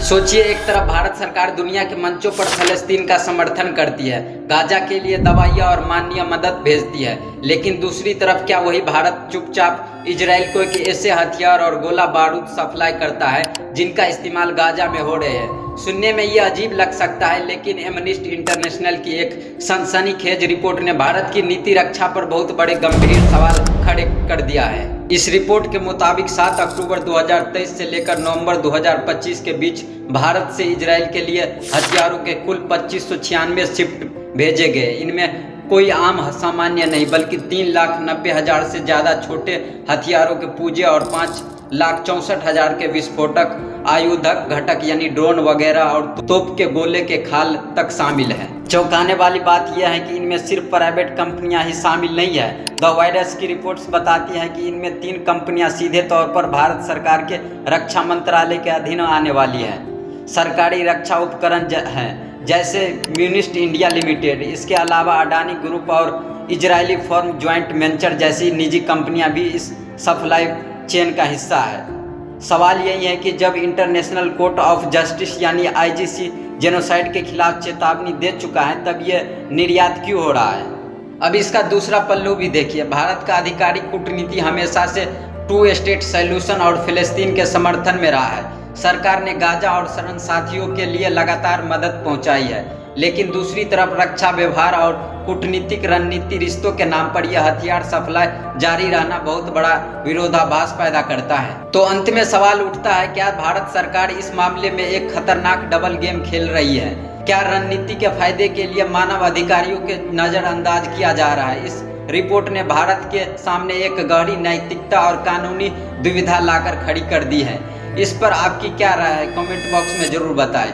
सोचिए, एक तरफ भारत सरकार दुनिया के मंचों पर फलस्तीन का समर्थन करती है, गाजा के लिए दवाइयाँ और मानवीय मदद भेजती है, लेकिन दूसरी तरफ क्या वही भारत चुपचाप इजराइल को एक ऐसे हथियार और गोला बारूद सप्लाई करता है जिनका इस्तेमाल गाजा में हो रहे हैं। सुनने में ये अजीब लग सकता है, लेकिन एमनेस्टी इंटरनेशनल की एक सनसनीखेज रिपोर्ट ने भारत की नीति रक्षा पर बहुत बड़े गंभीर सवाल खड़े कर दिया है। इस रिपोर्ट के मुताबिक 7 अक्टूबर 2023 से लेकर नवंबर 2025 के बीच भारत से इजराइल के लिए हथियारों के कुल 2596 शिफ्ट भेजे गए। इनमें कोई आम सामान्य नहीं, बल्कि 3,90,000 से ज़्यादा छोटे हथियारों के पूजे और 5,64,000 के विस्फोटक आयुधक घटक यानी ड्रोन वगैरह और तोप के गोले के खाल तक शामिल है। चौंकाने वाली बात यह है कि इनमें सिर्फ प्राइवेट कंपनियां ही शामिल नहीं है। द वायरस की रिपोर्ट्स बताती हैं कि इनमें 3 कंपनियां सीधे तौर पर भारत सरकार के रक्षा मंत्रालय के अधीन आने वाली हैं। सरकारी रक्षा उपकरण हैं, जैसे म्यूनिस्ट इंडिया लिमिटेड। इसके अलावा अडानी ग्रुप और इजरायली फर्म ज्वाइंट वेंचर जैसी निजी कंपनियां भी इस सप्लाई चेन का हिस्सा है। सवाल यही है कि जब इंटरनेशनल कोर्ट ऑफ जस्टिस यानी आईजीसी जेनोसाइड के खिलाफ चेतावनी दे चुका है, तब यह निर्यात क्यों हो रहा है? अब इसका दूसरा पल्लू भी देखिए। भारत का आधिकारिक कूटनीति हमेशा से 2 स्टेट सॉल्यूशन और फिलिस्तीन के समर्थन में रहा है। सरकार ने गाजा और शरण साथियों के लिए लगातार मदद पहुंचाई है, लेकिन दूसरी तरफ रक्षा व्यवहार और कूटनीतिक रणनीति रिश्तों के नाम पर यह हथियार सप्लाई जारी रहना बहुत बड़ा विरोधाभास पैदा करता है। तो अंत में सवाल उठता है, क्या भारत सरकार इस मामले में एक खतरनाक डबल गेम खेल रही है? क्या रणनीति के फायदे के लिए मानव अधिकारियों के नजरअंदाज किया जा रहा है? इस रिपोर्ट ने भारत के सामने एक गहरी नैतिकता और कानूनी दुविधा लाकर खड़ी कर दी है। इस पर आपकी क्या राय है? कमेंट बॉक्स में जरूर बताएं।